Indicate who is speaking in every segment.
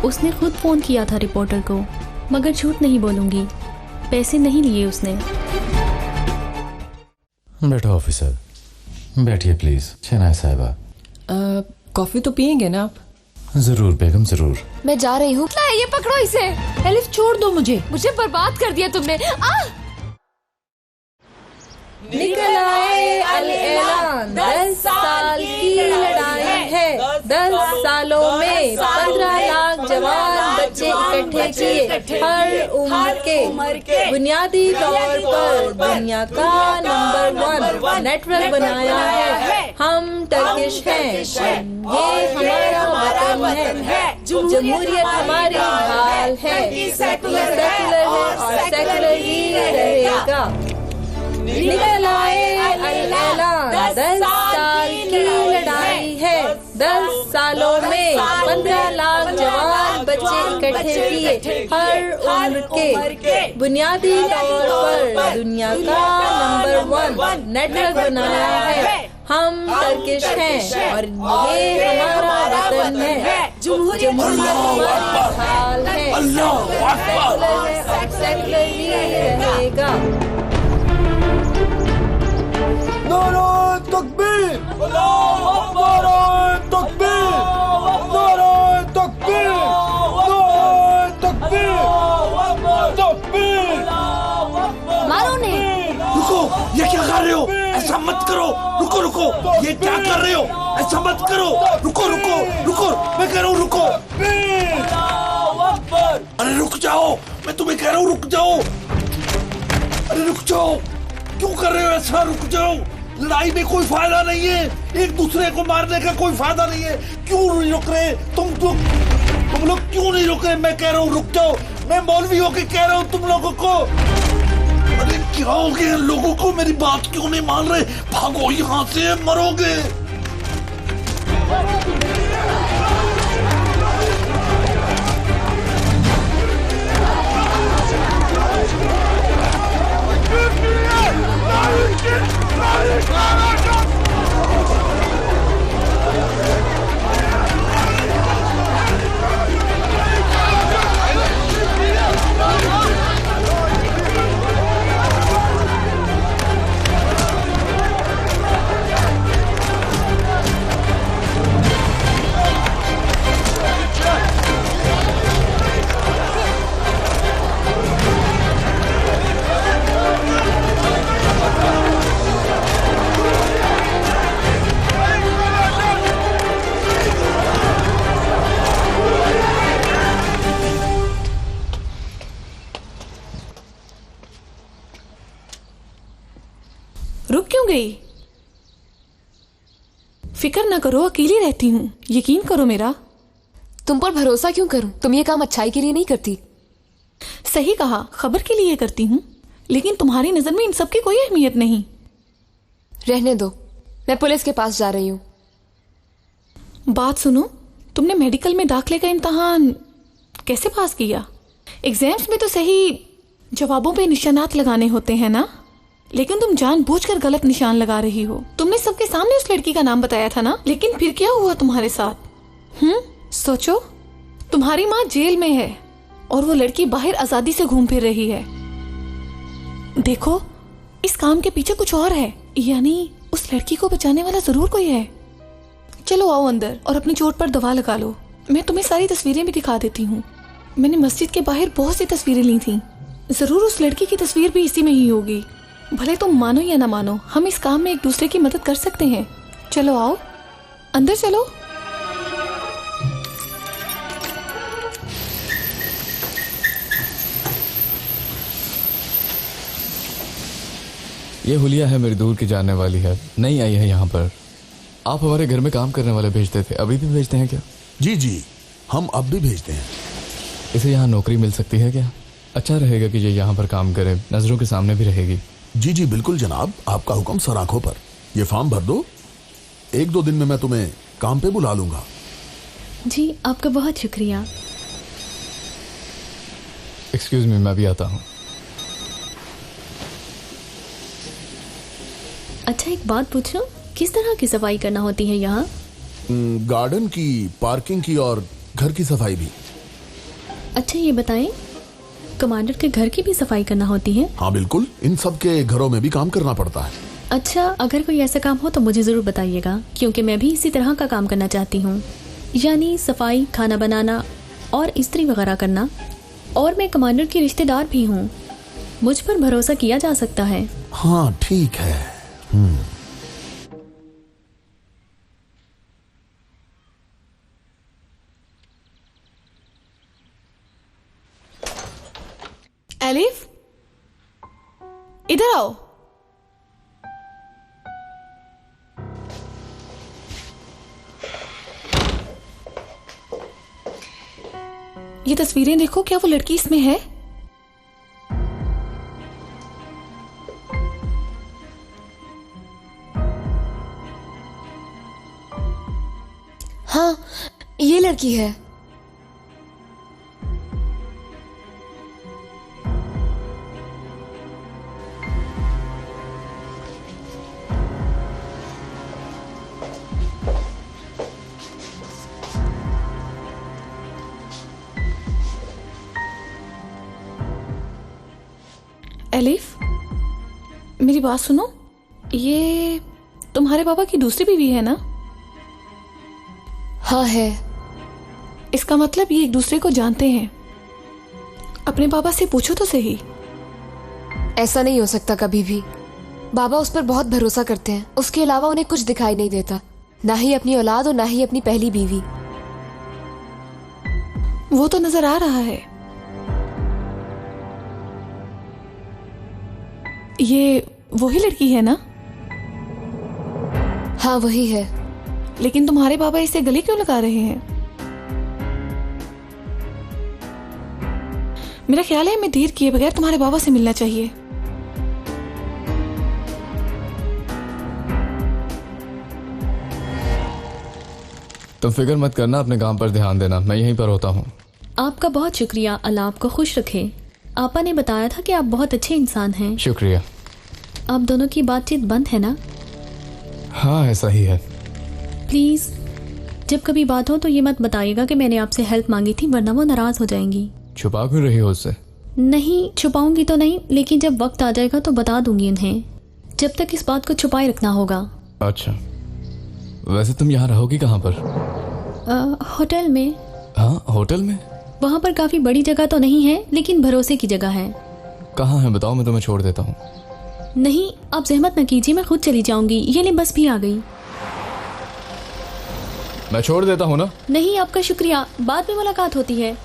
Speaker 1: उसने खुद फोन किया था रिपोर्टर को, मगर झूठ नहीं बोलूंगी, पैसे नहीं लिए उसने।
Speaker 2: बैठो ऑफिसर, बैठिए प्लीज। शहनाज साहिबा,
Speaker 3: कॉफी तो पियेंगे ना आप?
Speaker 2: जरूर बेगम जरूर।
Speaker 4: मैं जा रही हूँ। ये पकड़ो इसे।
Speaker 3: एलिफ छोड़ दो मुझे
Speaker 4: बर्बाद कर दिया तुमने।
Speaker 3: निकल आए अल ऐलान, 10 साल की लड़ाई है। 10 सालों में 15 लाख जवान बच्चे इकट्ठे किए, हर उम्र के बुनियादी तौर पर दुनिया का नंबर 1 नेटवर्क बनाया है। हम टर्किश हैं, ये हमारा वतन है। जमहूरियत हमारी ढाल है, सेकुलर है और सेकुलर ही रहेगा। निकल आए अल ऐलान, 10 साल की लड़ाई है। 10 सालों में 15 लाख जवान बच्चे इकट्ठे किए, हर उम्र के बुनियादी तौर पर दुनिया का नंबर 1 नेटवर्क बनाया है। हम टर्किश हैं और ये हमारा वतन है। जमहूरियत हमारी ढाल है, सेकुलर है और सेकुलर ही रहेगा।
Speaker 5: नाराए तकबीर, नाराए तकबीर, नाराए तकबीर, नाराए तकबीर, तकबीर।
Speaker 4: मारो ने।
Speaker 5: रुको, ये क्या कर रहे हो? ऐसा मत करो। रुको रुको, ये क्या कर रहे हो? ऐसा मत करो। रुको रुको रुको, मैं कह रहा हूँ रुको। अरे रुक जाओ, मैं तुम्हें कह रहा हूँ रुक जाओ। अरे रुक जाओ, क्यों कर रहे हो ऐसा? रुक जाओ, लड़ाई में कोई फायदा नहीं है, एक दूसरे को मारने का कोई फायदा नहीं है। क्यों नहीं रुक रहे तुम लोग क्यों नहीं रुक रहे? मैं कह रहा हूँ रुक जाओ। मैं मौलवी होके कह रहा हूँ तुम लोगों को। अरे क्या हो गया लोगों को? मेरी बात क्यों नहीं मान रहे? भागो यहाँ से, मरोगे।
Speaker 1: रुक क्यों गई? फिक्र ना करो, अकेली रहती हूँ, यकीन करो मेरा।
Speaker 4: तुम पर भरोसा क्यों करूं? तुम ये काम अच्छाई के लिए नहीं करती।
Speaker 1: सही कहा, खबर के लिए करती हूँ, लेकिन तुम्हारी नजर में इन सब की कोई अहमियत नहीं।
Speaker 4: रहने दो, मैं पुलिस के पास जा रही हूँ।
Speaker 1: बात सुनो, तुमने मेडिकल में दाखिले का इम्तहान कैसे पास किया? एग्जाम्स में तो सही जवाबों पे निशानात लगाने होते हैं ना, लेकिन तुम जानबूझकर गलत निशान लगा रही हो। तुमने सबके सामने उस लड़की का नाम बताया था ना, लेकिन फिर क्या हुआ तुम्हारे साथ? सोचो, तुम्हारी माँ जेल में है और वो लड़की बाहर आजादी से घूम फिर रही है। देखो, इस काम के पीछे कुछ और है, यानी उस लड़की को बचाने वाला जरूर कोई है। चलो आओ अंदर और अपनी चोट पर दवा लगा लो। मैं तुम्हें सारी तस्वीरें भी दिखा देती हूँ। मैंने मस्जिद के बाहर बहुत सी तस्वीरें ली थी, जरूर उस लड़की की तस्वीर भी इसी में ही होगी। भले तुम मानो या ना मानो, हम इस काम में एक दूसरे की मदद कर सकते हैं। चलो आओ, अंदर चलो।
Speaker 2: ये हुलिया है, मेरी दूर की जानने वाली है, नहीं आई है यहाँ पर। आप हमारे घर में काम करने वाले भेजते थे, अभी भी भेजते हैं क्या?
Speaker 5: जी जी, हम अब भी भेजते हैं।
Speaker 2: इसे यहाँ नौकरी मिल सकती है क्या? अच्छा रहेगा कि ये यहाँ पर काम करे, नजरों के सामने भी रहेगी।
Speaker 5: जी जी बिल्कुल जनाब, आपका हुक्म सर आंखों पर। ये फॉर्म भर दो, 1-2 दिन में मैं तुम्हें काम पे बुला लूंगा।
Speaker 1: जी आपका बहुत शुक्रिया।
Speaker 2: एक्सक्यूज मी, मैं भी आता हूँ।
Speaker 1: अच्छा एक बात पूछूं, किस तरह की सफाई करना होती है यहाँ?
Speaker 5: गार्डन की, पार्किंग की और घर की सफाई भी।
Speaker 6: अच्छा ये बताएं, कमांडर के घर की भी सफाई करना होती है?
Speaker 5: हाँ बिल्कुल, इन सब के घरों में भी काम करना पड़ता है।
Speaker 6: अच्छा, अगर कोई ऐसा काम हो तो मुझे ज़रूर बताइएगा, क्योंकि मैं भी इसी तरह का काम करना चाहती हूँ, यानी सफाई, खाना बनाना और इस्त्री वगैरह करना। और मैं कमांडर की रिश्तेदार भी हूँ, मुझ पर भरोसा किया जा सकता है।
Speaker 5: हाँ ठीक है।
Speaker 1: एलिफ, इधर आओ। ये तस्वीरें देखो, क्या वो लड़की इसमें है?
Speaker 4: हाँ, ये लड़की है।
Speaker 1: एलिफ, मेरी बात सुनो, ये तुम्हारे पापा की दूसरी बीवी है ना?
Speaker 4: हाँ है।
Speaker 1: इसका मतलब ये एक दूसरे को जानते हैं। अपने पापा से पूछो तो सही।
Speaker 4: ऐसा नहीं हो सकता कभी भी। बाबा उस पर बहुत भरोसा करते हैं, उसके अलावा उन्हें कुछ दिखाई नहीं देता, ना ही अपनी औलाद और ना ही अपनी पहली बीवी।
Speaker 1: वो तो नजर आ रहा है। ये वही लड़की है ना?
Speaker 4: हाँ वही है।
Speaker 1: लेकिन तुम्हारे पापा इसे गले क्यों लगा रहे हैं? मेरा ख्याल है हमें देर किए बगैर तुम्हारे बाबा से मिलना चाहिए।
Speaker 2: तुम फिक्र मत करना, अपने काम पर ध्यान देना, मैं यहीं पर होता हूँ।
Speaker 6: आपका बहुत शुक्रिया, अल्लाह आपको खुश रखे। आपा ने बताया था कि आप बहुत अच्छे इंसान हैं।
Speaker 2: शुक्रिया।
Speaker 6: आप दोनों की बातचीत बंद है ना?
Speaker 2: हाँ ऐसा ही है।
Speaker 6: प्लीज जब कभी बात हो तो ये मत बताइएगा कि मैंने आपसे हेल्प मांगी थी, वरना वो नाराज हो जाएंगी।
Speaker 2: छुपा क्यों रही हो उससे?
Speaker 6: नहीं छुपाऊंगी तो नहीं, लेकिन जब वक्त आ जाएगा तो बता दूंगी उन्हें। जब तक इस बात को छुपाए रखना होगा।
Speaker 2: अच्छा, वैसे तुम यहाँ रहोगी कहाँ पर?
Speaker 6: होटल में।
Speaker 2: हाँ होटल में?
Speaker 6: वहाँ पर काफी बड़ी जगह तो नहीं है, लेकिन भरोसे की जगह है।
Speaker 2: कहाँ है बताओ, मैं तुम्हें छोड़ देता हूँ।
Speaker 6: नहीं आप जहमत न कीजिए, मैं खुद चली जाऊंगी। ये ले बस भी आ गई।
Speaker 2: मैं छोड़ देता हूँ ना।
Speaker 6: नहीं आपका शुक्रिया, बाद में मुलाकात होती है।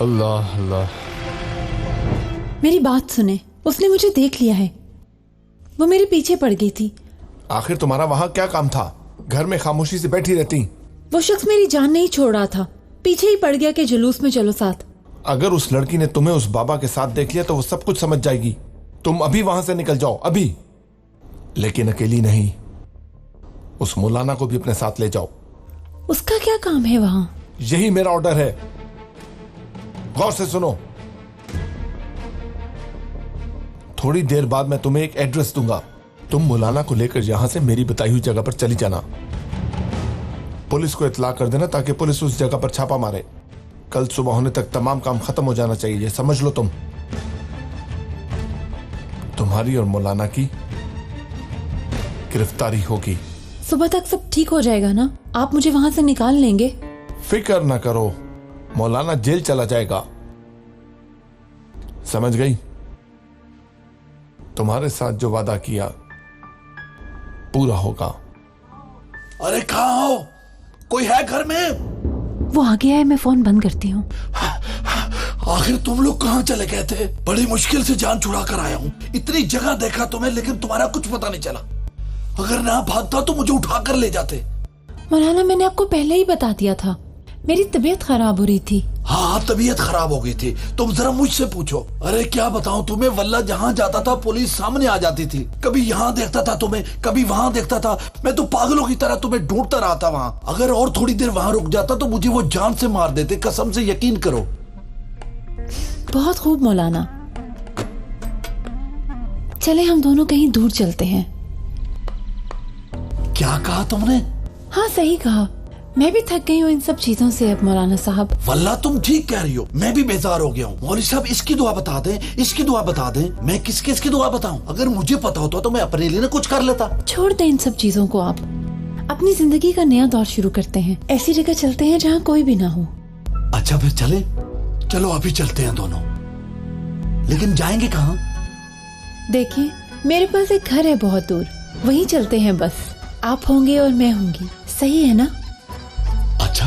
Speaker 2: अल्लाह अल्लाह।
Speaker 7: मेरी बात सुने, उसने मुझे देख लिया है, वो मेरे पीछे पड़ गई थी।
Speaker 8: आखिर तुम्हारा वहाँ क्या काम था? घर में खामोशी से बैठी रहती।
Speaker 7: वो शख्स मेरी जान नहीं छोड़ रहा था, पीछे ही पड़ गया कि जुलूस में चलो साथ।
Speaker 8: अगर उस लड़की ने तुम्हें उस बाबा के साथ देख लिया तो वो सब कुछ समझ जाएगी। तुम अभी वहां से निकल जाओ, अभी। लेकिन अकेली नहीं, उस मौलाना को भी अपने साथ ले जाओ।
Speaker 7: उसका क्या काम है वहां?
Speaker 8: यही मेरा ऑर्डर है, गौर से सुनो। थोड़ी देर बाद मैं तुम्हें एक एड्रेस दूंगा, तुम मौलाना को लेकर यहां से मेरी बताई हुई जगह पर चली जाना। पुलिस को इत्तला कर देना ताकि पुलिस उस जगह पर छापा मारे। कल सुबह होने तक तमाम काम खत्म हो जाना चाहिए, ये समझ लो। तुम्हारी और मौलाना की गिरफ्तारी होगी।
Speaker 7: सुबह तक सब ठीक हो जाएगा ना? आप मुझे वहां से निकाल लेंगे?
Speaker 8: फिक्र ना करो, मौलाना जेल चला जाएगा, समझ गई? तुम्हारे साथ जो वादा किया पूरा होगा।
Speaker 5: अरे कहाँ हो? कोई है घर में?
Speaker 7: वो आ गया है, मैं फोन बंद करती हूँ।
Speaker 5: आखिर तुम लोग कहाँ चले गए थे? बड़ी मुश्किल से जान छुड़ा कर आया हूँ। इतनी जगह देखा तुम्हें, लेकिन तुम्हारा कुछ पता नहीं चला। अगर ना भागता तो मुझे उठा कर ले जाते।
Speaker 7: मौलाना मैंने आपको पहले ही बता दिया था, मेरी तबीयत खराब हो रही थी।
Speaker 5: हाँ तबीयत खराब हो गई थी, तुम जरा मुझसे पूछो। अरे क्या बताऊं तुम्हें, वल्ला जहाँ जाता था पुलिस सामने आ जाती थी। कभी यहाँ देखता था तुम्हें, कभी वहाँ देखता था। मैं तो पागलों की तरह तुम्हें ढूंढता रहा था वहाँ। अगर और थोड़ी देर वहाँ रुक जाता तो मुझे वो जान से मार देते, कसम से यकीन करो।
Speaker 7: बहुत खूब मौलाना, चले हम दोनों कहीं दूर चलते हैं।
Speaker 5: क्या कहा तुमने?
Speaker 7: हाँ सही कहा, मैं भी थक गई हूँ इन सब चीजों से अब मौलाना साहब।
Speaker 5: वल्ला तुम ठीक कह रही हो, मैं भी बेजार हो गया हूँ। मौलवी साहब इसकी दुआ बता दें, इसकी दुआ बता दें। मैं किसकी दुआ बताऊं? अगर मुझे पता होता तो मैं अपने लिए ना कुछ कर लेता।
Speaker 7: छोड़ दें इन सब चीजों को, आप अपनी जिंदगी का नया दौर शुरू करते हैं। ऐसी जगह चलते हैं जहाँ कोई भी ना हो।
Speaker 5: अच्छा फिर चले, चलो अभी चलते हैं दोनों। लेकिन जाएंगे कहाँ?
Speaker 7: देखिए मेरे पास एक घर है बहुत दूर, वहीं चलते हैं बस। आप होंगे और मैं होंगी, सही है ना?
Speaker 5: अच्छा,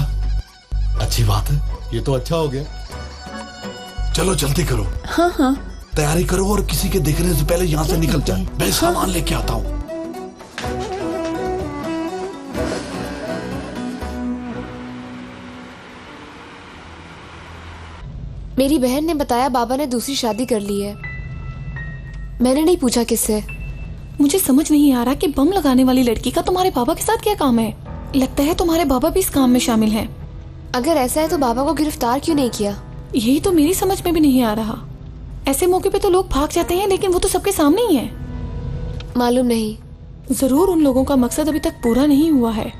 Speaker 5: अच्छी बात है, ये तो अच्छा हो गया। चलो जल्दी करो।
Speaker 7: हाँ हाँ
Speaker 5: तैयारी करो और किसी के देखने से पहले यहाँ से निकल जाए। मैं सामान लेके आता हूँ।
Speaker 4: मेरी बहन ने बताया बाबा ने दूसरी शादी कर ली है। मैंने नहीं पूछा किससे।
Speaker 1: मुझे समझ नहीं आ रहा कि बम लगाने वाली लड़की का तुम्हारे बाबा के साथ क्या काम है। लगता है तुम्हारे बाबा भी इस काम में शामिल हैं।
Speaker 4: अगर ऐसा है तो बाबा को गिरफ्तार क्यों नहीं किया?
Speaker 1: यही तो मेरी समझ में भी नहीं आ रहा। ऐसे मौके पे तो लोग भाग जाते हैं, लेकिन वो तो सबके सामने ही है।
Speaker 4: मालूम नहीं,
Speaker 1: जरूर उन लोगों का मकसद अभी तक पूरा नहीं हुआ है।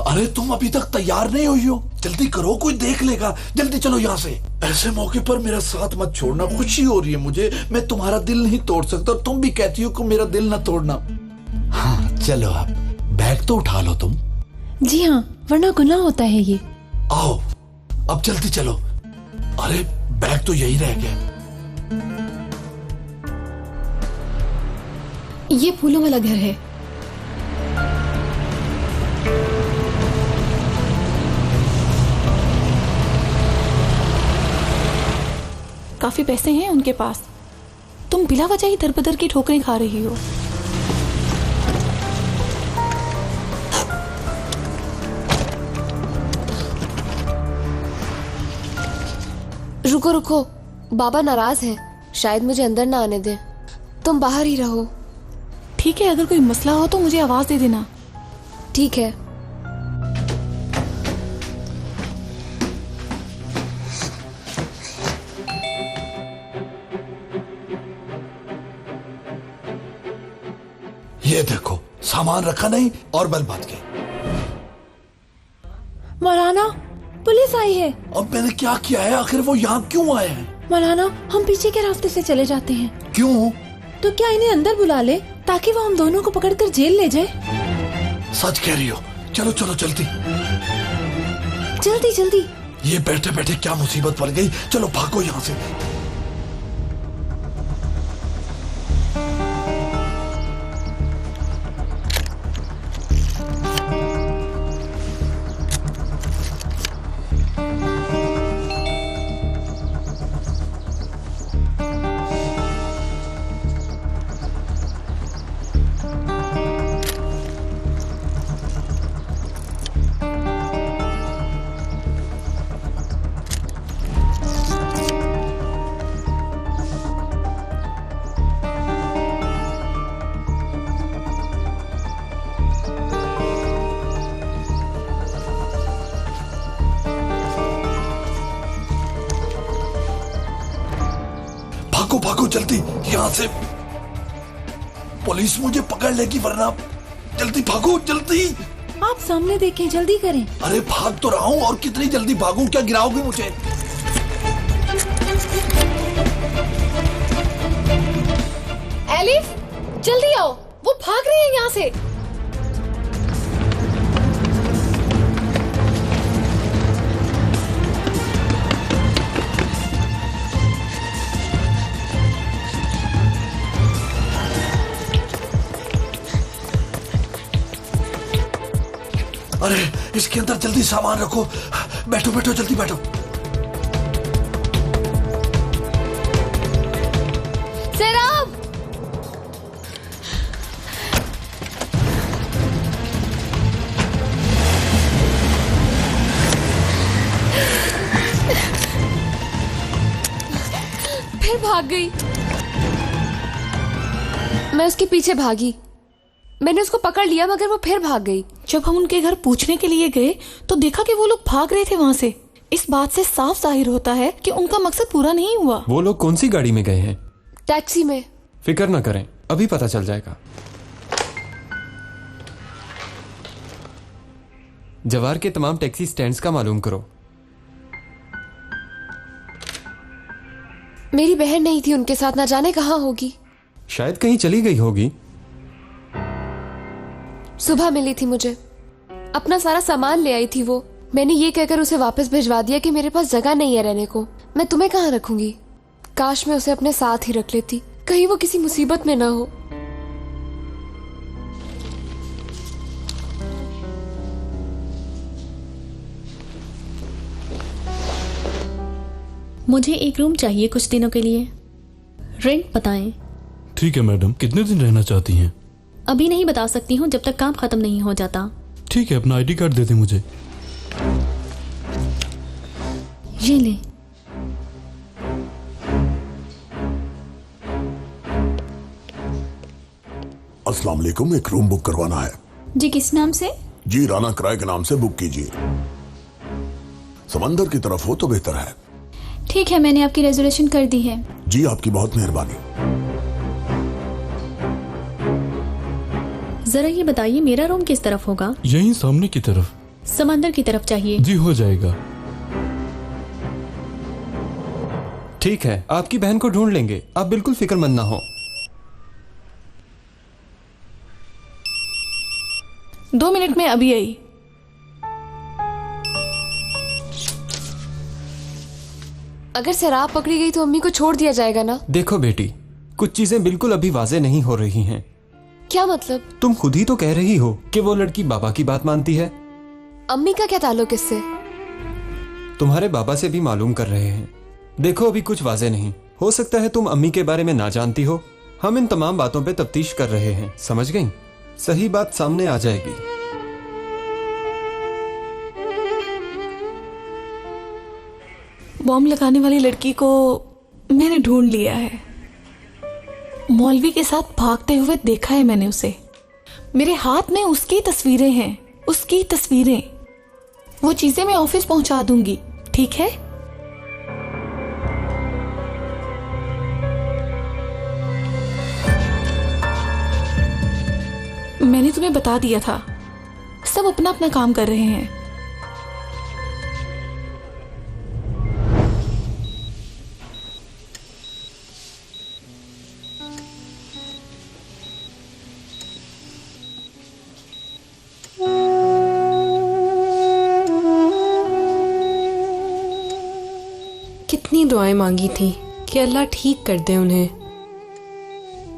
Speaker 5: अरे तुम अभी तक तैयार नहीं हुई हो, जल्दी करो, कोई देख लेगा। जल्दी चलो यहाँ से। ऐसे मौके पर मेरा साथ मत छोड़ना, खुशी हो रही है मुझे। मैं तुम्हारा दिल नहीं तोड़ सकता, तुम भी कहती हो कि मेरा दिल ना तोड़ना। हाँ चलो, अब बैग तो उठा लो तुम।
Speaker 7: जी हाँ, वरना गुनाह होता है ये।
Speaker 5: आओ अब जल्दी चलो। अरे बैग तो यही रह गया।
Speaker 1: ये फूलों वाला घर है। काफी पैसे हैं उनके पास। तुम बिला वजह ही दरबदर की ठोकरें खा रही हो।
Speaker 4: रुको रुको, बाबा नाराज हैं, शायद मुझे अंदर ना आने दें। तुम बाहर ही रहो।
Speaker 1: ठीक है, अगर कोई मसला हो तो मुझे आवाज दे देना।
Speaker 4: ठीक है।
Speaker 5: ये देखो, सामान रखा नहीं और बल बात की।
Speaker 7: मौलाना, पुलिस आई है।
Speaker 5: अब मैंने क्या किया है? आखिर वो यहाँ क्यों आए हैं?
Speaker 7: मौलाना, हम पीछे के रास्ते से चले जाते हैं।
Speaker 5: क्यों?
Speaker 7: तो क्या इन्हें अंदर बुला ले, ताकि वो हम दोनों को पकड़कर जेल ले जाए?
Speaker 5: सच कह रही हो। चलो चलो जल्दी
Speaker 7: जल्दी जल्दी।
Speaker 5: ये बैठे बैठे क्या मुसीबत पड़ गई। चलो भागो यहाँ से। भागो भागो जल्दी यहाँ से, पुलिस मुझे पकड़ लेगी वरना। जल्दी भागो जल्दी।
Speaker 7: आप सामने देखें, जल्दी करें।
Speaker 5: अरे भाग तो रहा हूँ, और कितनी जल्दी भागूं? क्या गिराओगे मुझे?
Speaker 1: एलिफ, जल्दी आओ, वो भाग रहे हैं यहाँ से।
Speaker 5: अरे इसके अंदर जल्दी सामान रखो। बैठो बैठो जल्दी बैठो।
Speaker 4: सैराब! फिर भाग गई। मैं उसके पीछे भागी, मैंने उसको पकड़ लिया, मगर वो फिर भाग गई।
Speaker 1: जब हम उनके घर पूछने के लिए गए तो देखा कि वो लोग भाग रहे थे वहां से। इस बात से साफ जाहिर होता है कि उनका मकसद पूरा नहीं हुआ।
Speaker 9: वो लोग कौन सी गाड़ी में गए हैं?
Speaker 4: टैक्सी में।
Speaker 9: फिक्र ना करें, अभी पता चल जाएगा। जवार के तमाम टैक्सी स्टैंड्स का मालूम करो।
Speaker 4: मेरी बहन नहीं थी उनके साथ, ना जाने कहाँ होगी।
Speaker 9: शायद कहीं चली गई होगी।
Speaker 4: सुबह मिली थी मुझे, अपना सारा सामान ले आई थी वो। मैंने ये कहकर उसे वापस भिजवा दिया कि मेरे पास जगह नहीं है रहने को। मैं तुम्हें कहाँ रखूंगी? काश मैं उसे अपने साथ ही रख लेती, कहीं वो किसी मुसीबत में ना हो।
Speaker 6: मुझे एक रूम चाहिए कुछ दिनों के लिए। रेंट बताएं।
Speaker 10: ठीक है मैडम, कितने दिन रहना चाहती हैं?
Speaker 6: अभी नहीं बता सकती हूँ जब तक काम खत्म नहीं हो जाता।
Speaker 10: ठीक है, अपना आईडी कार्ड दे दें मुझे।
Speaker 6: ये ले।
Speaker 5: अस्सलाम वालेकुम, एक रूम बुक करवाना है।
Speaker 6: जी किस नाम से?
Speaker 5: जी राना किराए के नाम से बुक कीजिए। समंदर की तरफ हो तो बेहतर है।
Speaker 6: ठीक है, मैंने आपकी रिजर्वेशन कर दी है।
Speaker 5: जी आपकी बहुत मेहरबानी।
Speaker 6: जरा ये बताइए मेरा रूम किस तरफ होगा?
Speaker 10: यहीं सामने की तरफ।
Speaker 6: समंदर की तरफ चाहिए।
Speaker 10: जी हो जाएगा।
Speaker 9: ठीक है, आपकी बहन को ढूंढ लेंगे, आप बिल्कुल फिक्रमंद ना हो।
Speaker 1: 2 मिनट में अभी आई।
Speaker 4: अगर शराब पकड़ी गई तो अम्मी को छोड़ दिया जाएगा ना?
Speaker 9: देखो बेटी, कुछ चीजें बिल्कुल अभी वाजे नहीं हो रही हैं।
Speaker 4: क्या मतलब?
Speaker 9: तुम खुद ही तो कह रही हो कि वो लड़की बाबा की बात मानती है।
Speaker 4: अम्मी का क्या ताल्लुक इससे?
Speaker 9: तुम्हारे बाबा से भी मालूम कर रहे हैं। देखो अभी कुछ वाजे नहीं हो सकता है, तुम अम्मी के बारे में ना जानती हो। हम इन तमाम बातों पे तफ्तीश कर रहे हैं, समझ गई? सही बात सामने आ जाएगी।
Speaker 1: बॉम्ब लगाने वाली लड़की को मैंने ढूंढ लिया है। मौलवी के साथ भागते हुए देखा है मैंने उसे। मेरे हाथ में उसकी तस्वीरें हैं, उसकी तस्वीरें। वो चीजें मैं ऑफिस पहुंचा दूंगी, ठीक है? मैंने तुम्हें बता दिया था, सब अपना अपना काम कर रहे हैं।
Speaker 3: कितनी दुआएं मांगी थी कि अल्लाह ठीक कर दे उन्हें।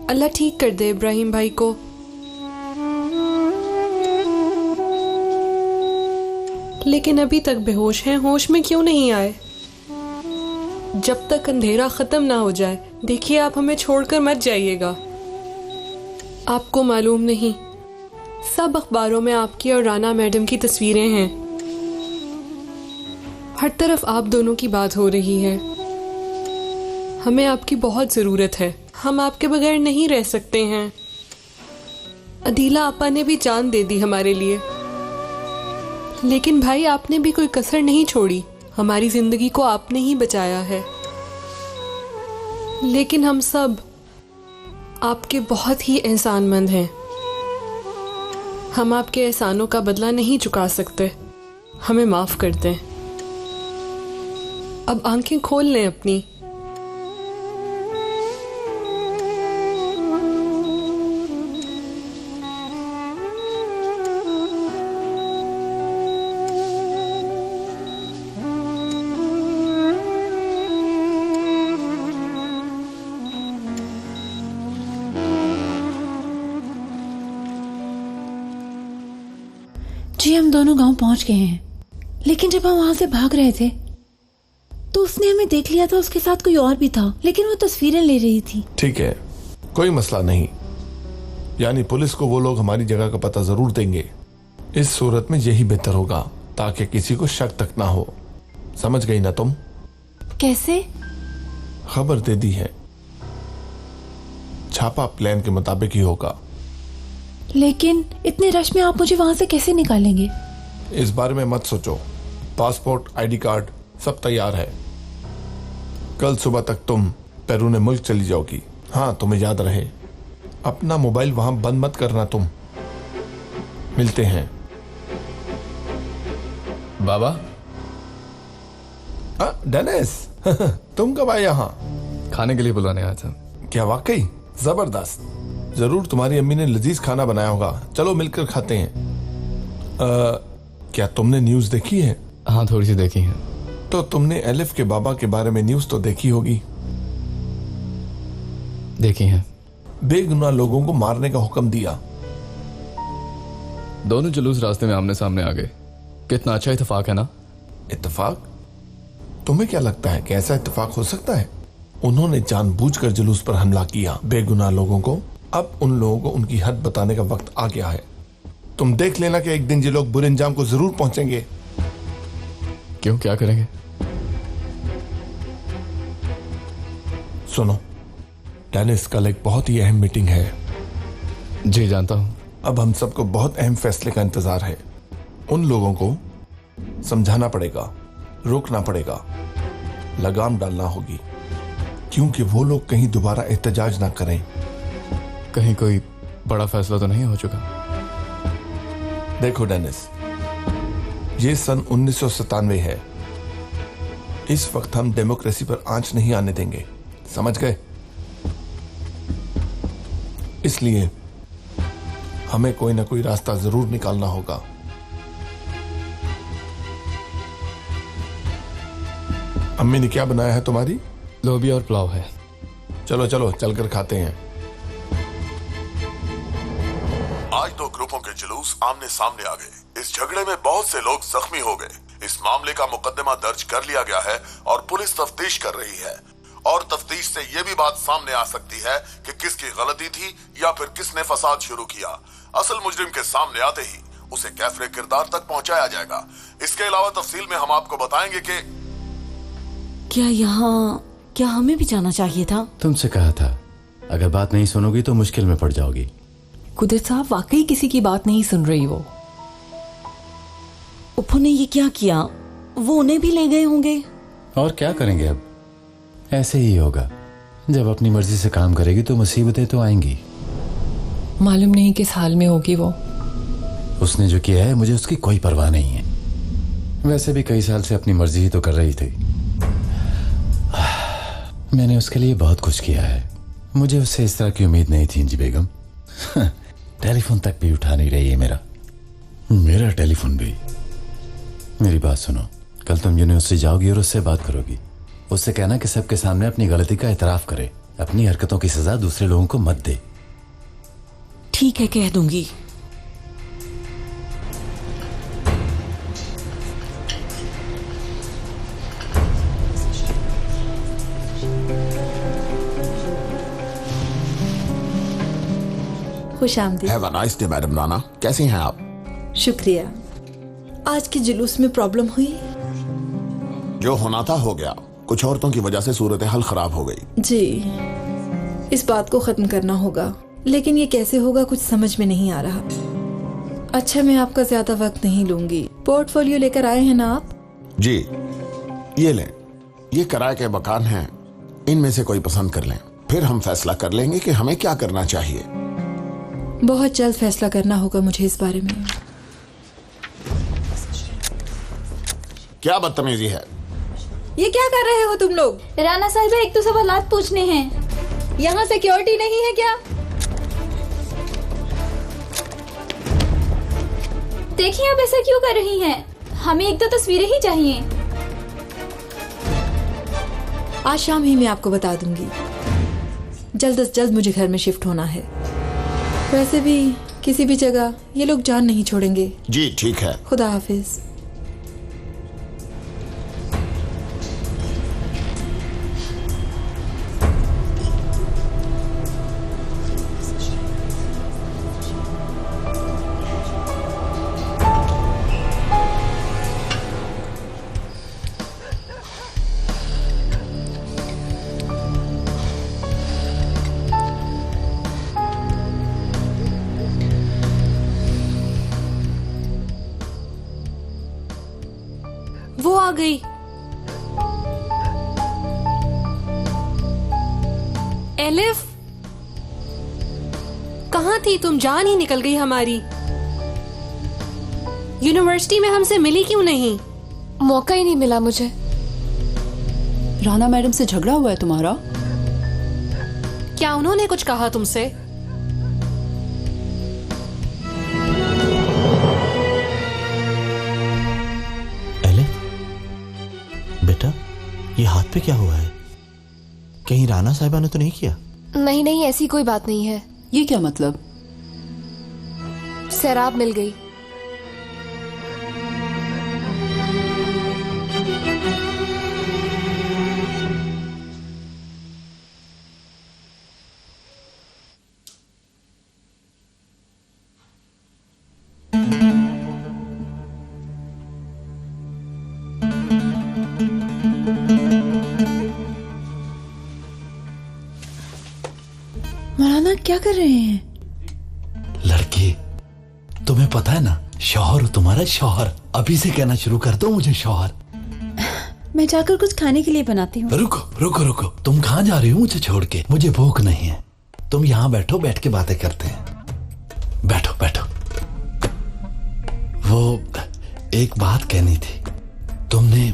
Speaker 3: अल्लाह ठीक कर दे इब्राहिम भाई को। लेकिन अभी तक बेहोश हैं, होश में क्यों नहीं आए? जब तक अंधेरा खत्म ना हो जाए, देखिए आप हमें छोड़कर मत जाइएगा। आपको मालूम नहीं, सब अखबारों में आपकी और राना मैडम की तस्वीरें हैं। हर तरफ आप दोनों की बात हो रही है। हमें आपकी बहुत जरूरत है, हम आपके बगैर नहीं रह सकते हैं। अदीला आपा ने भी जान दे दी हमारे लिए, लेकिन भाई आपने भी कोई कसर नहीं छोड़ी। हमारी जिंदगी को आपने ही बचाया है। लेकिन हम सब आपके बहुत ही एहसानमंद हैं। हम आपके एहसानों का बदला नहीं चुका सकते, हमें माफ कर दें। अब आंखें खोल लें अपनी।
Speaker 7: जी हम दोनों गांव पहुंच गए हैं, लेकिन जब हम वहां से भाग रहे थे तो उसने हमें देख लिया था। उसके साथ कोई और भी था, लेकिन वो तस्वीरें ले रही थी।
Speaker 8: ठीक है, कोई मसला नहीं। यानी पुलिस को वो लोग हमारी जगह का पता जरूर देंगे। इस सूरत में यही बेहतर होगा ताकि किसी को शक तक ना हो। समझ गई ना तुम?
Speaker 1: कैसे?
Speaker 8: खबर दे दी है, छापा प्लान के मुताबिक ही होगा।
Speaker 7: लेकिन इतने रश में आप मुझे वहां से कैसे निकालेंगे?
Speaker 8: इस बारे में मत सोचो। पासपोर्ट, आईडी कार्ड सब तैयार है। कल सुबह तक तुम पेरू मुल्क चली जाओगी। हाँ, तुम्हें याद रहे, अपना मोबाइल वहां बंद मत करना तुम। मिलते हैं।
Speaker 2: बाबा।
Speaker 8: डेनिस तुम कब आए यहाँ?
Speaker 2: खाने के लिए बुलाने आया था।
Speaker 8: क्या वाकई? जबरदस्त। जरूर तुम्हारी अम्मी ने लजीज खाना बनाया होगा। चलो मिलकर खाते हैं। क्या तुमने न्यूज देखी है?
Speaker 2: हाँ, थोड़ी सी देखी है।
Speaker 8: तो तुमने एलिफ के बाबा के बारे में न्यूज तो देखी होगी।
Speaker 2: देखी है।
Speaker 8: बेगुनाह लोगों को मारने का हुक्म दिया।
Speaker 2: दोनों जुलूस रास्ते में आमने सामने आ गए। कितना अच्छा इत्तेफाक है ना?
Speaker 8: इत्तेफाक? तुम्हें क्या लगता है कि ऐसा इत्तेफाक हो सकता है? उन्होंने जानबूझकर जुलूस पर हमला किया बेगुनाह लोगों को। अब उन लोगों को उनकी हद बताने का वक्त आ गया है। तुम देख लेना कि एक दिन ये लोग बुरे अंजाम को जरूर पहुंचेंगे।
Speaker 2: क्यों, क्या करेंगे?
Speaker 8: सुनो डेनिस, कल एक बहुत ही अहम मीटिंग है।
Speaker 2: जी जानता हूं।
Speaker 8: अब हम सबको बहुत अहम फैसले का इंतजार है। उन लोगों को समझाना पड़ेगा, रोकना पड़ेगा, लगाम डालना होगी, क्योंकि वो लोग कहीं दोबारा एहतजाज ना करें।
Speaker 2: कहीं कोई बड़ा फैसला तो नहीं हो चुका?
Speaker 8: देखो डेनिस, ये सन 1997 है। इस वक्त हम डेमोक्रेसी पर आंच नहीं आने देंगे, समझ गए? इसलिए हमें कोई ना कोई रास्ता जरूर निकालना होगा। अम्मी ने क्या बनाया है तुम्हारी?
Speaker 2: लोबिया और पुलाव है।
Speaker 8: चलो चलो चलकर खाते हैं।
Speaker 5: आज दो ग्रुपों के जुलूस आमने सामने आ गए। इस झगड़े में बहुत से लोग जख्मी हो गए। इस मामले का मुकदमा दर्ज कर लिया गया है और पुलिस तफ्तीश कर रही है। और तफ्तीश से यह भी बात सामने आ सकती है कि किसकी गलती थी या फिर किसने फसाद शुरू किया। असल मुजरिम के सामने आते ही उसे कैफरे किरदार तक पहुंचाया जाएगा। इसके अलावा तफसील में हम आपको बताएंगे कि
Speaker 7: क्या हमें भी जाना चाहिए था?
Speaker 11: तुमसे कहा था, अगर बात नहीं सुनोगी तो मुश्किल में पड़ जाओगी।
Speaker 7: कुदरत साहब, वाकई किसी की बात नहीं सुन रही वो। उप्पू ने ये क्या किया? वो उन्हें भी ले गए होंगे।
Speaker 11: और क्या करेंगे अब? ऐसे ही होगा। जब अपनी मर्जी से काम करेगी तो मुसीबतें तो आएंगी।
Speaker 7: मालूम नहीं किस हाल में होगी वो।
Speaker 11: उसने जो किया है मुझे उसकी कोई परवाह नहीं है। वैसे भी कई साल से अपनी मर्जी ही तो कर रही थी। मैंने उसके लिए बहुत कुछ किया है। मुझे उससे इस तरह की उम्मीद नहीं थी इंजी बेगम। टेलीफोन तक भी उठा नहीं रही है मेरा टेलीफोन भी। मेरी बात सुनो, कल तुम यूनिवर्सिटी जाओगी और उससे बात करोगी। उससे कहना कि सबके सामने अपनी गलती का इतराफ करे, अपनी हरकतों की सजा दूसरे लोगों को मत दे।
Speaker 7: ठीक है, कह दूंगी।
Speaker 12: खुश आमदीद।
Speaker 5: Have a nice day madam Rana. कैसी हैं आप?
Speaker 12: शुक्रिया। आज के जुलूस में प्रॉब्लम हुई?
Speaker 5: जो होना था हो गया। कुछ औरतों की वजह से सूरत हाल खराब हो गई।
Speaker 12: जी, इस बात को खत्म करना होगा, लेकिन ये कैसे होगा कुछ समझ में नहीं आ रहा। अच्छा, मैं आपका ज्यादा वक्त नहीं लूंगी। पोर्टफोलियो लेकर आए हैं ना आप?
Speaker 5: जी, ये लें। ये किराए के मकान हैं, इनमें से कोई पसंद कर लें, फिर हम फैसला कर लेंगे कि हमें क्या करना चाहिए।
Speaker 12: बहुत जल्द फैसला करना होगा मुझे इस बारे में।
Speaker 5: क्या बदतमीजी है?
Speaker 12: ये क्या कर रहे हो तुम लोग?
Speaker 3: राना साहिबा, एक तो सवालात पूछने हैं।
Speaker 12: यहाँ सिक्योरिटी नहीं है क्या?
Speaker 3: देखिए, आप ऐसा क्यों कर रही हैं? हमें एक दो तस्वीरें ही चाहिए।
Speaker 12: आज शाम ही मैं आपको बता दूंगी। जल्द से जल्द मुझे घर में शिफ्ट होना है। वैसे भी किसी भी जगह ये लोग जान नहीं छोड़ेंगे।
Speaker 5: जी ठीक है।
Speaker 12: खुदा हाफिज।
Speaker 7: वो आ गई।
Speaker 3: एलिफ, कहाँ थी तुम? जान ही निकल गई हमारी। यूनिवर्सिटी में हमसे मिली क्यों नहीं?
Speaker 4: मौका ही नहीं मिला मुझे।
Speaker 13: राना मैडम से झगड़ा हुआ है तुम्हारा?
Speaker 3: क्या उन्होंने कुछ कहा तुमसे?
Speaker 14: बेटा, ये हाथ पे क्या हुआ है? कहीं राना साहिबा ने तो नहीं किया?
Speaker 4: नहीं नहीं, ऐसी कोई बात नहीं है।
Speaker 13: ये क्या मतलब?
Speaker 4: शराब मिल गई।
Speaker 7: मौलाना क्या कर रहे हैं?
Speaker 14: लड़की, तुम्हें पता है ना, शौहर तुम्हारा शौहर। अभी से कहना शुरू कर दो मुझे शौहर।
Speaker 7: मैं जाकर कुछ खाने के लिए बनाती हूँ।
Speaker 14: रुको रुको रुको, तुम कहाँ जा रही हो मुझे छोड़ के? मुझे भूख नहीं है। तुम यहाँ बैठो, बैठ के बातें करते हैं। बैठो बैठो। वो एक बात कहनी थी, तुमने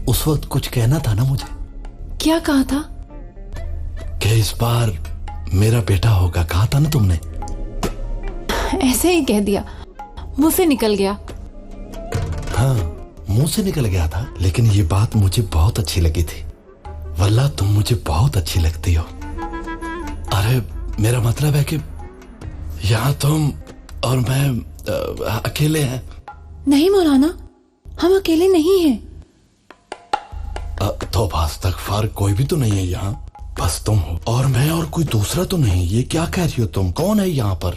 Speaker 14: उस वक्त कुछ कहना था ना मुझे।
Speaker 7: क्या कहा था?
Speaker 14: कि इस बार मेरा बेटा होगा, कहा था ना तुमने।
Speaker 7: ऐसे ही कह दिया, मुंह से निकल गया।
Speaker 14: हाँ, मुंह से निकल गया था, लेकिन ये बात मुझे बहुत अच्छी लगी थी। वल्लाह तुम मुझे बहुत अच्छी लगती हो। अरे मेरा मतलब है कि यहाँ तुम और मैं अकेले हैं।
Speaker 7: नहीं मौलाना, हम अकेले नहीं हैं।
Speaker 14: तो बस तक फर्क कोई भी तो नहीं है यहाँ, बस तुम हो और मैं, और कोई दूसरा तो नहीं। ये क्या कह रही हो तुम? कौन है यहाँ पर?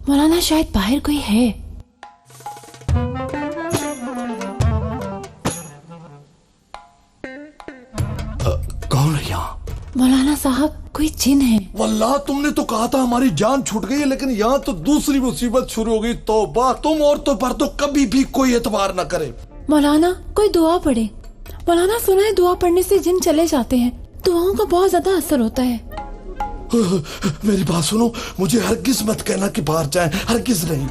Speaker 7: मौलाना शायद बाहर कोई है।
Speaker 14: कौन है यहाँ?
Speaker 7: मौलाना साहब, कोई जिन है।
Speaker 5: वल्लाह तुमने तो कहा था हमारी जान छूट गई है, लेकिन यहाँ तो दूसरी मुसीबत शुरू हो गई। तौबा, तुम औरतों पर तो कभी भी कोई एतबार न करे।
Speaker 7: मौलाना कोई दुआ पढ़े। मौलाना सुना है दुआ पढ़ने से जिन चले जाते हैं। दुआओं का बहुत ज्यादा असर होता है।
Speaker 5: मेरी बात सुनो, मुझे हरगिज मत कहना कि बाहर जाएं, हरगिज नहीं।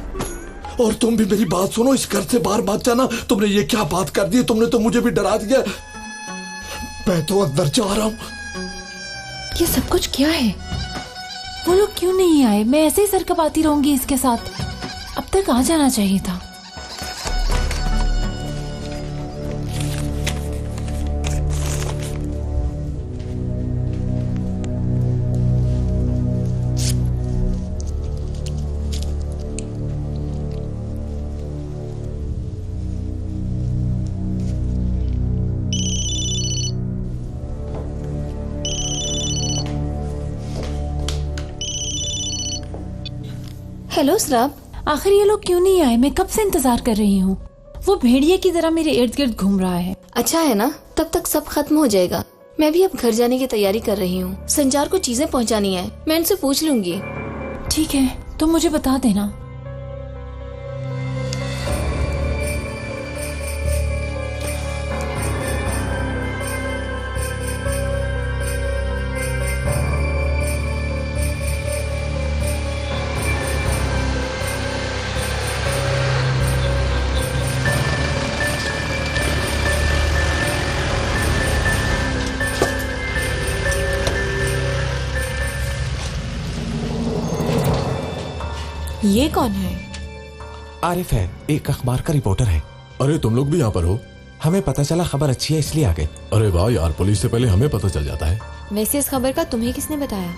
Speaker 5: और तुम भी मेरी बात सुनो, इस घर से बाहर मत जाना। तुमने ये क्या बात कर दी? तुमने तो मुझे भी डरा दिया। मैं तो अंदर जा रहा हूँ।
Speaker 7: ये सब कुछ क्या है? वो लोग क्यों नहीं आए? मैं ऐसे ही सर कपाती रहूंगी इसके साथ। अब तक आ जाना चाहिए था। हेलो सराब, आखिर ये लोग क्यों नहीं आए? मैं कब से इंतजार कर रही हूँ। वो भेड़िए की तरह मेरे इर्द गिर्द घूम रहा है।
Speaker 15: अच्छा है ना, तब तक सब खत्म हो जाएगा। मैं भी अब घर जाने की तैयारी कर रही हूँ। संजार को चीजें पहुँचानी है, मैं इनसे पूछ लूंगी।
Speaker 7: ठीक है, तुम मुझे बता देना।
Speaker 1: ये कौन है?
Speaker 16: आरिफ है, एक अखबार का रिपोर्टर है।
Speaker 10: अरे तुम लोग भी यहाँ पर हो?
Speaker 16: हमें पता चला खबर अच्छी है, इसलिए आ गए।
Speaker 10: अरे वाह यार, पुलिस से पहले हमें पता चल जाता है।
Speaker 15: वैसे इस खबर का तुम्हें किसने बताया?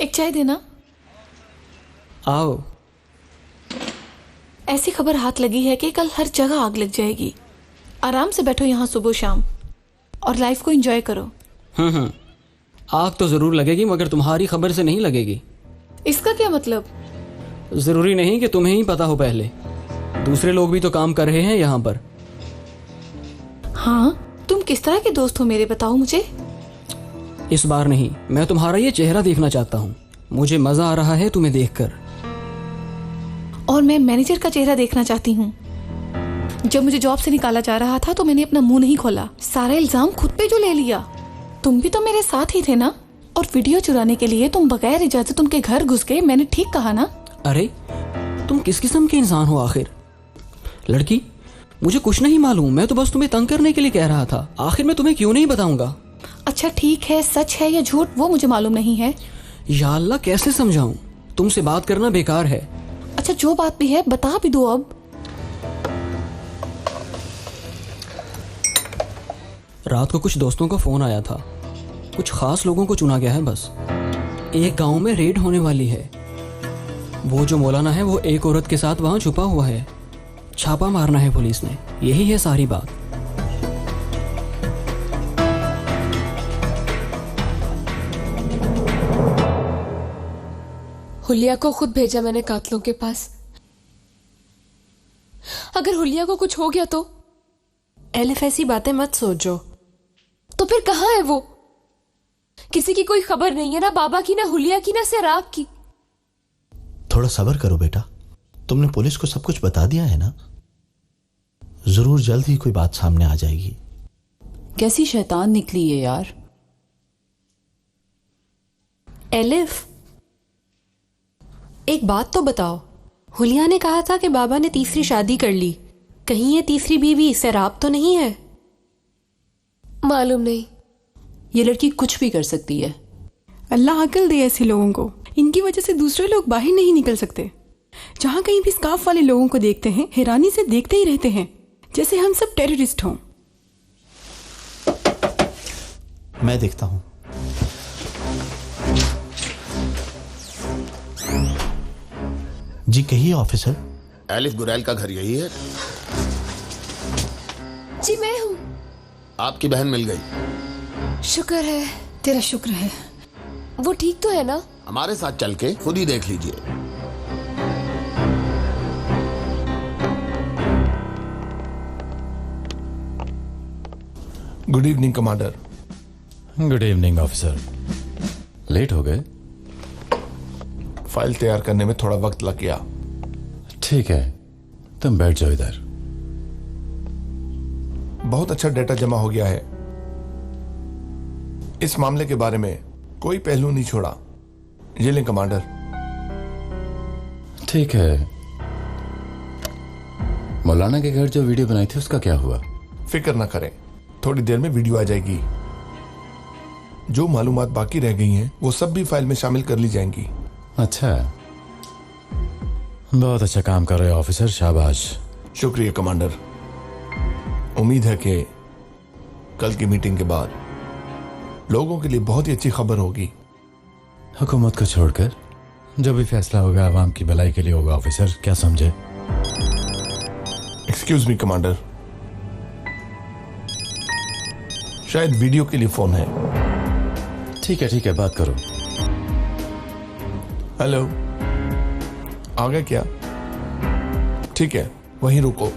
Speaker 1: एक चाय देना।
Speaker 17: आओ।
Speaker 1: ऐसी खबर हाथ लगी है कि कल हर जगह आग लग जाएगी। आराम से बैठो यहाँ सुबह शाम और लाइफ को एंजॉय करो।
Speaker 17: आग तो जरूर लगेगी, मगर तुम्हारी खबर से नहीं लगेगी।
Speaker 1: इसका क्या मतलब?
Speaker 17: जरूरी नहीं कि तुम्हें ही पता हो, पहले दूसरे लोग भी तो काम कर रहे हैं यहाँ पर।
Speaker 1: हाँ, तुम किस तरह के दोस्त हो मेरे, बताओ मुझे।
Speaker 17: इस बार नहीं, मैं तुम्हारा ये चेहरा देखना चाहता हूँ। मुझे मजा आ रहा है तुम्हें देखकर।
Speaker 1: और मैं मैनेजर का चेहरा देखना चाहती हूँ। जब मुझे जॉब से निकाला जा रहा था तो मैंने अपना मुंह नहीं खोला, सारा इल्जाम खुद पे जो ले लिया। तुम भी तो मेरे साथ ही थे ना, और वीडियो चुराने के लिए तुम बगैर इजाजत उनके घर घुस गए। मैंने ठीक कहा ना?
Speaker 17: अरे तुम किस किस्म के इंसान हो आखिर? लड़की, मुझे कुछ नहीं मालूम, मैं तो बस तुम्हें तंग करने के लिए कह रहा था। आखिर मैं तुम्हें क्यों नहीं बताऊंगा?
Speaker 1: अच्छा ठीक है, सच है या झूठ वो मुझे मालूम नहीं है।
Speaker 17: या अल्लाह, कैसे समझाऊं? तुमसे बात करना बेकार है।
Speaker 1: अच्छा जो बात भी है बता भी दो अब।
Speaker 17: रात को कुछ दोस्तों का फोन आया था, कुछ खास लोगों को चुना गया है बस। एक गांव में रेड होने वाली है। वो जो मौलाना है वो एक औरत के साथ वहां छुपा हुआ है। छापा मारना है पुलिस ने, यही है सारी बात।
Speaker 4: हुलिया को खुद भेजा मैंने कातलों के पास। अगर हुलिया को कुछ हो गया तो?
Speaker 18: एलिफ ऐसी बातें मत सोचो।
Speaker 4: तो फिर कहाँ है वो? किसी की कोई खबर नहीं है, ना बाबा की, ना हुलिया की, ना सैराब की।
Speaker 14: थोड़ा सब्र करो बेटा, तुमने पुलिस को सब कुछ बता दिया है ना। जरूर जल्द ही कोई बात सामने आ जाएगी।
Speaker 13: कैसी शैतान निकली है यार।
Speaker 18: एलिफ, एक बात तो बताओ, हुलिया ने कहा था कि बाबा ने तीसरी शादी कर ली। कहीं ये तीसरी बीवी सैराब तो नहीं है?
Speaker 4: मालूम नहीं।
Speaker 13: ये लड़की कुछ भी कर सकती है।
Speaker 19: अल्लाह अकल दे ऐसे लोगों को, इनकी वजह से दूसरे लोग बाहर नहीं निकल सकते। जहां कहीं भी स्कार्फ वाले लोगों को देखते हैं, हैरानी से देखते ही रहते हैं, जैसे हम सब टेररिस्ट हों।
Speaker 14: मैं देखता हूं। जी कहिए ऑफिसर।
Speaker 20: एलिफ गुरैल का घर यही है?
Speaker 4: जी मैं हूँ।
Speaker 20: आपकी बहन मिल गई।
Speaker 4: शुक्र है।
Speaker 15: तेरा शुक्र है।
Speaker 4: वो ठीक तो है ना?
Speaker 20: हमारे साथ चल के खुद ही देख लीजिए।
Speaker 8: Good evening commander.
Speaker 11: Good evening officer. Late हो गए?
Speaker 8: फाइल तैयार करने में थोड़ा वक्त लग गया।
Speaker 11: ठीक है, तुम बैठ जाओ इधर।
Speaker 8: बहुत अच्छा डेटा जमा हो गया है। इस मामले के बारे में कोई पहलू नहीं छोड़ा। ये लें कमांडर।
Speaker 11: ठीक है। मौलाना के घर जो वीडियो बनाई थी उसका क्या हुआ?
Speaker 8: फिक्र ना करें, थोड़ी देर में वीडियो आ जाएगी। जो मालूमात बाकी रह गई हैं वो सब भी फाइल में शामिल कर ली जाएंगी।
Speaker 11: अच्छा, बहुत अच्छा काम कर रहे हो ऑफिसर, शाबाश।
Speaker 8: शुक्रिया कमांडर। उम्मीद है कि कल की मीटिंग के बाद लोगों के लिए बहुत ही अच्छी खबर होगी।
Speaker 11: हुकूमत को छोड़कर जो भी फैसला होगा आवाम की भलाई के लिए होगा ऑफिसर, क्या समझे?
Speaker 8: एक्सक्यूज मी कमांडर, शायद वीडियो के लिए फोन है।
Speaker 11: ठीक है, बात करो।
Speaker 8: हेलो, आ गए क्या? ठीक है, वहीं रुको।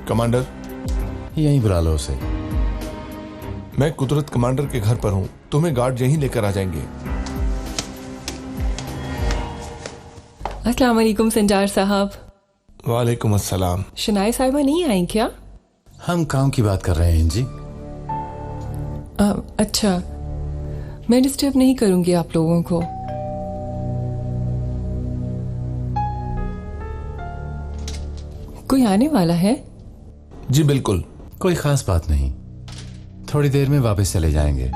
Speaker 8: कमांडर,
Speaker 11: यहीं बुला लो उसे।
Speaker 8: मैं कुदरत कमांडर के घर पर हूं, तुम्हें गार्ड यहीं लेकर आ जाएंगे।
Speaker 21: अस्सलाम वालेकुम संजार साहब।
Speaker 8: वालेकुम अस्सलाम।
Speaker 21: शनाए साहिबा नहीं आई क्या?
Speaker 11: हम काम की बात कर रहे हैं जी।
Speaker 21: अच्छा, मैं डिस्टर्ब नहीं करूंगी आप लोगों को। कोई आने वाला है?
Speaker 8: जी बिल्कुल।
Speaker 11: कोई खास बात नहीं, थोड़ी देर में वापस चले जाएंगे।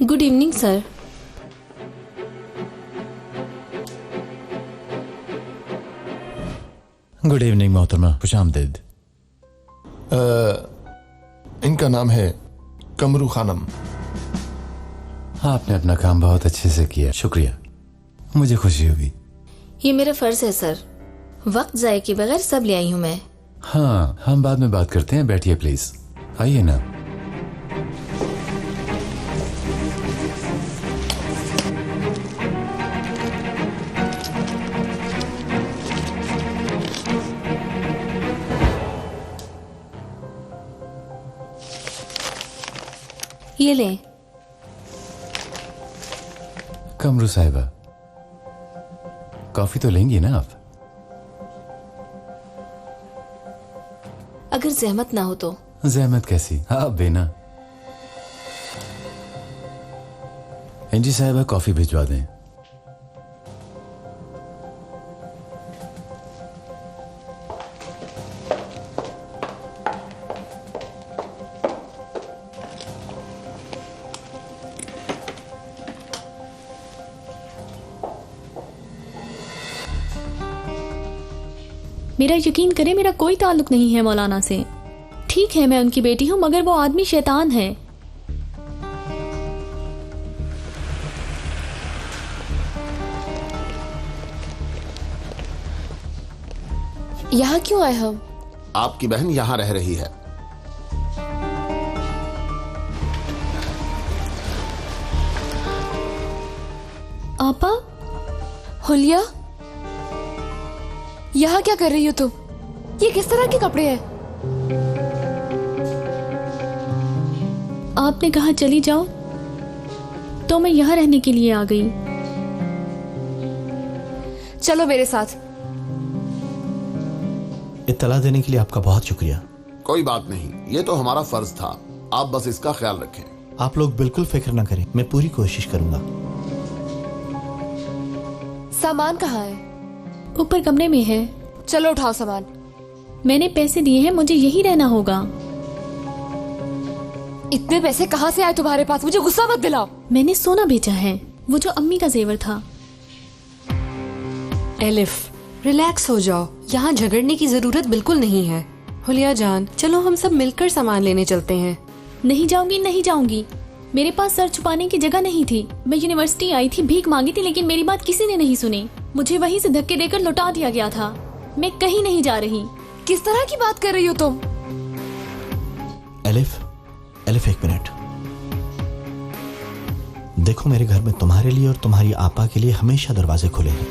Speaker 15: Good evening sir.
Speaker 11: Good evening मोहतरमा, खुशामदीद।
Speaker 8: इनका नाम है कमरू खानम।
Speaker 11: आपने अपना काम बहुत अच्छे से किया, शुक्रिया, मुझे खुशी हुई।
Speaker 15: ये मेरा फर्ज है सर, वक्त जाए के बगैर सब ले आई हूँ मैं।
Speaker 11: हाँ, हम बाद में बात करते हैं, बैठिए प्लीज। आइए ना।
Speaker 15: ये लें।
Speaker 11: कमरू साहिबा, कॉफी तो लेंगी ना आप?
Speaker 15: अगर जहमत ना हो तो।
Speaker 11: जहमत कैसी, आप बेना। एंजी साहिबा कॉफी भिजवा दें।
Speaker 6: मेरा यकीन करें, मेरा कोई ताल्लुक नहीं है मौलाना से। ठीक है, मैं उनकी बेटी हूँ, मगर वो आदमी शैतान है।
Speaker 4: यहाँ क्यों आए हम?
Speaker 20: आपकी बहन यहाँ रह रही है।
Speaker 6: आपा?
Speaker 4: हुलिया, यहाँ क्या कर रही हो तुम? ये किस तरह के कपड़े हैं?
Speaker 6: आपने कहा चली जाओ, तो मैं यहाँ रहने के लिए आ गई।
Speaker 4: चलो मेरे साथ।
Speaker 14: इत्तला देने के लिए आपका बहुत शुक्रिया।
Speaker 20: कोई बात नहीं, ये तो हमारा फर्ज था। आप बस इसका ख्याल रखें।
Speaker 14: आप लोग बिल्कुल फिक्र न करें, मैं पूरी कोशिश करूंगा।
Speaker 4: सामान कहाँ है?
Speaker 6: ऊपर कमरे में है।
Speaker 4: चलो उठाओ सामान।
Speaker 6: मैंने पैसे दिए हैं, मुझे यही रहना होगा।
Speaker 4: इतने पैसे कहाँ से आए तुम्हारे पास? मुझे गुस्सा मत दिलाओ।
Speaker 6: मैंने सोना बेचा है, वो जो अम्मी का जेवर था।
Speaker 18: एलिफ, रिलैक्स हो जाओ, यहाँ झगड़ने की जरूरत बिल्कुल नहीं है। हुलिया जान, चलो हम सब मिलकर सामान लेने चलते हैं।
Speaker 6: नहीं जाऊंगी, नहीं जाऊंगी। मेरे पास सर छुपाने की जगह नहीं थी। मैं यूनिवर्सिटी आई थी, भीख मांगी थी, लेकिन मेरी बात किसी ने नहीं सुनी। मुझे वहीं से धक्के देकर लौटा दिया गया था। मैं कहीं नहीं जा रही।
Speaker 4: किस तरह की बात कर रही हो तुम?
Speaker 14: एलिफ, एलिफ एक मिनट। देखो, मेरे घर में तुम्हारे लिए और तुम्हारी आपा के लिए हमेशा दरवाजे खुले हैं।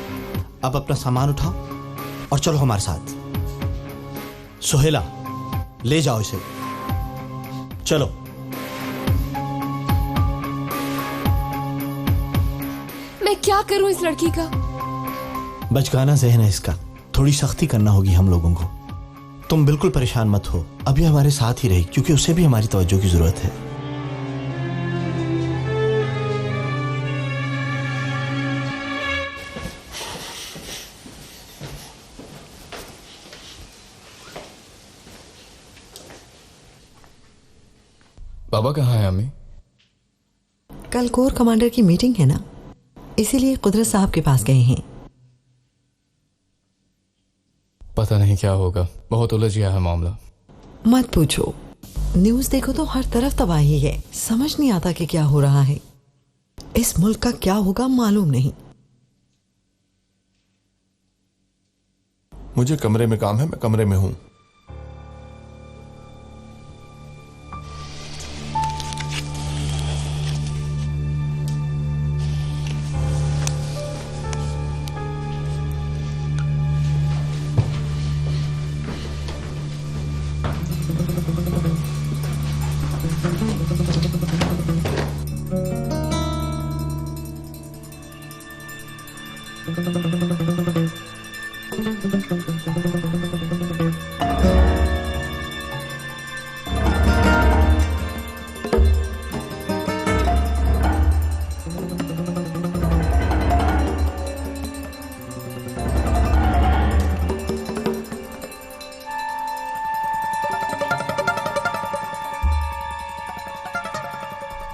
Speaker 14: अब अपना सामान उठाओ और चलो हमारे साथ। सुहेला, ले जाओ इसे। चलो।
Speaker 4: मैं क्या करूं इस लड़की का?
Speaker 14: बचकाना जहन है इसका, थोड़ी सख्ती करना होगी हम लोगों को। तुम बिल्कुल परेशान मत हो, अभी हमारे साथ ही रही, क्योंकि उसे भी हमारी तवज्जो की जरूरत है।
Speaker 2: बाबा कहाँ है अम्मी?
Speaker 22: कल कोर कमांडर की मीटिंग है ना, इसीलिए कुदरत साहब के पास गए हैं।
Speaker 2: पता नहीं क्या होगा, बहुत उलझ गया है मामला।
Speaker 22: मत पूछो, न्यूज देखो तो हर तरफ तबाही है। समझ नहीं आता कि क्या हो रहा है। इस मुल्क का क्या होगा मालूम नहीं।
Speaker 8: मुझे कमरे में काम है, मैं कमरे में हूं।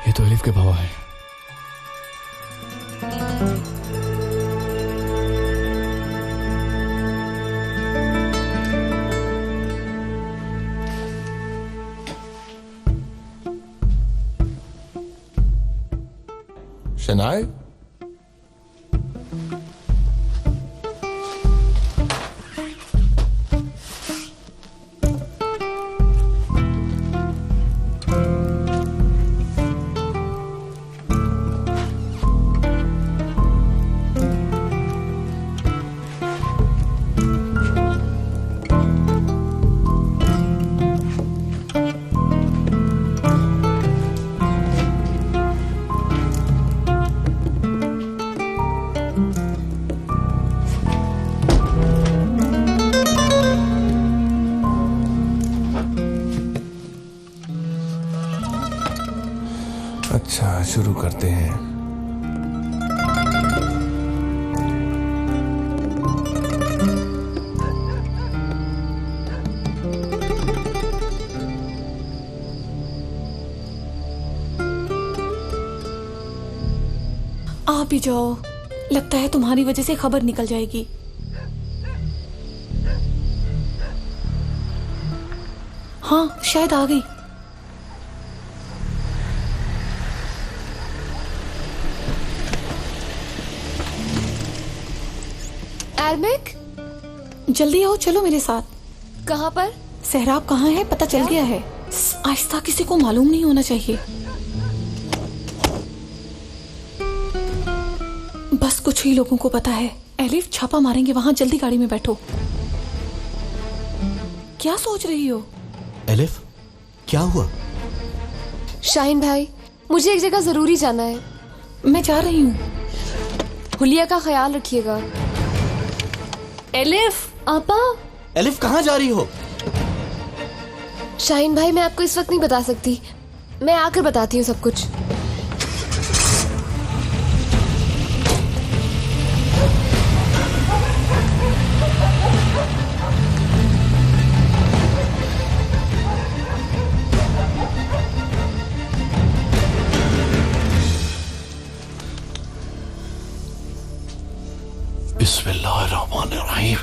Speaker 2: ये तो अलीफ के बाबा है।
Speaker 8: शनाए, अच्छा, शुरू करते हैं।
Speaker 1: आप ही जाओ, लगता है तुम्हारी वजह से खबर निकल जाएगी। हाँ, शायद आ गई।
Speaker 4: एल्मिक,
Speaker 1: जल्दी आओ, चलो मेरे साथ।
Speaker 4: कहाँ पर?
Speaker 1: सहराब कहाँ है पता चल गया है। आहिस्ता, किसी को मालूम नहीं होना चाहिए। बस कुछ ही लोगों को पता है। एलिफ, छापा मारेंगे वहां, जल्दी गाड़ी में बैठो। क्या सोच रही हो?
Speaker 16: एलिफ, क्या हुआ?
Speaker 4: शाहीन भाई, मुझे एक जगह जरूरी जाना है।
Speaker 1: मैं जा रही हूँ।
Speaker 4: हुलिया का ख्याल रखिएगा।
Speaker 6: एलिफ, आपा।
Speaker 16: एलिफ, कहाँ जा रही हो?
Speaker 4: शाहीन भाई, मैं आपको इस वक्त नहीं बता सकती, मैं आकर बताती हूँ सब कुछ।
Speaker 14: बिस्मिल्लाहिर्रहमानिर्रहीम,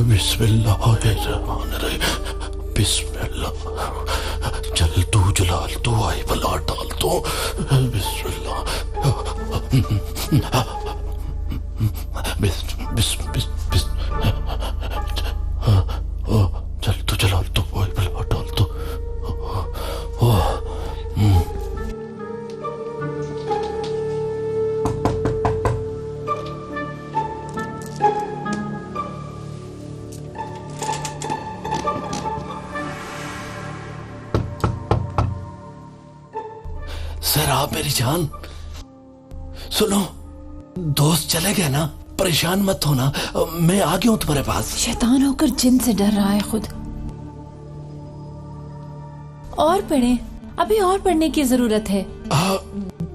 Speaker 14: बिस्मिल्लाहिर्रहमानिर्रहीम, बिस्मिल्लाह। जल तू जलाल तू आई भला डाल तू, बिस्मिल्लाह। बिस बिस बिस बिस जल तू जलाल तू आई भला डाल तू। सर, आप मेरी जान सुनो, दोस्त चले गए ना, परेशान मत होना, मैं आ गया हूं तुम्हारे पास।
Speaker 7: शैतान होकर जिन से डर रहा है खुद। और पढ़े, अभी और पढ़ने की जरूरत है।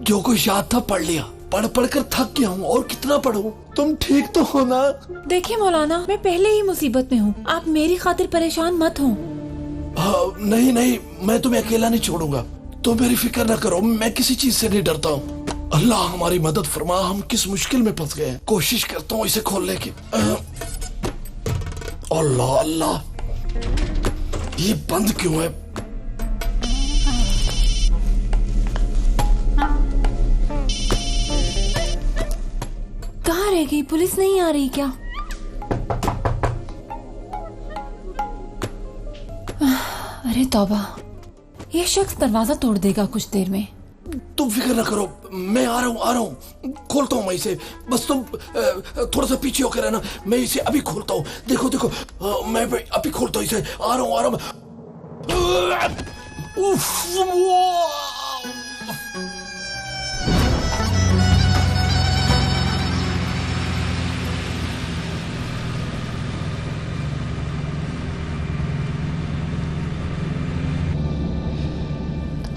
Speaker 14: जो कुछ याद था पढ़ लिया, पढ़ पढ़ कर थक गया हूँ, और कितना पढ़ूं? तुम ठीक तो हो ना?
Speaker 7: देखिए मौलाना, मैं पहले ही मुसीबत में हूँ, आप मेरी खातिर परेशान मत हो।
Speaker 14: नहीं नहीं, मैं तुम्हें अकेला नहीं छोड़ूंगा, तो मेरी फिक्र न करो, मैं किसी चीज से नहीं डरता हूँ। अल्लाह हमारी मदद फरमा, हम किस मुश्किल में फंस गए हैं। कोशिश करता हूँ इसे खोलने की। अल्लाह अल्लाह, ये बंद क्यों है?
Speaker 7: कहाँ रह गई? पुलिस नहीं आ रही क्या? अरे तौबा, ये शख्स दरवाजा तोड़ देगा कुछ देर में।
Speaker 14: तुम फिक्र न करो, मैं आ रहा हूँ, खोलता हूँ मैं इसे। बस तुम थोड़ा सा पीछे होकर रहना, मैं इसे अभी खोलता हूँ। देखो देखो, मैं अभी खोलता हूँ इसे। आ रहा हूँ।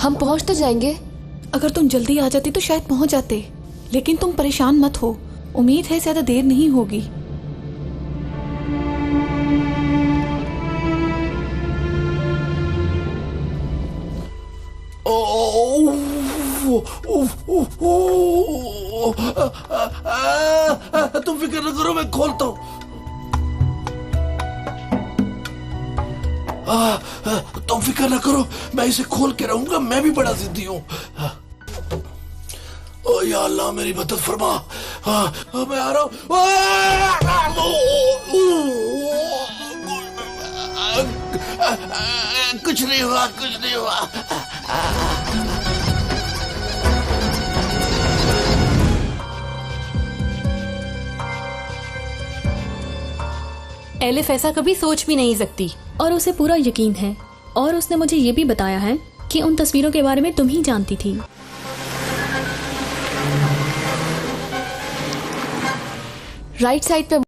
Speaker 4: हम पहुंच तो जाएंगे।
Speaker 1: अगर तुम जल्दी आ जाती तो शायद पहुंच जाते, लेकिन तुम परेशान मत हो, उम्मीद है ज्यादा देर नहीं होगी।
Speaker 14: तुम फिक्र न करो, मैं खोलता हूँ। तुम फिक्र न करो, मैं इसे खोल के रहूंगा, मैं भी बड़ा जिद्दी हूँ। ओ या अल्लाह, मेरी मदद फरमा। मैं आ रहा हूँ। कुछ नहीं हुआ, कुछ नहीं हुआ।
Speaker 6: एलिफ ऐसा कभी सोच भी नहीं सकती, और उसे पूरा यकीन है। और उसने मुझे ये भी बताया है कि उन तस्वीरों के बारे में तुम ही जानती थी।
Speaker 4: राइट साइड पे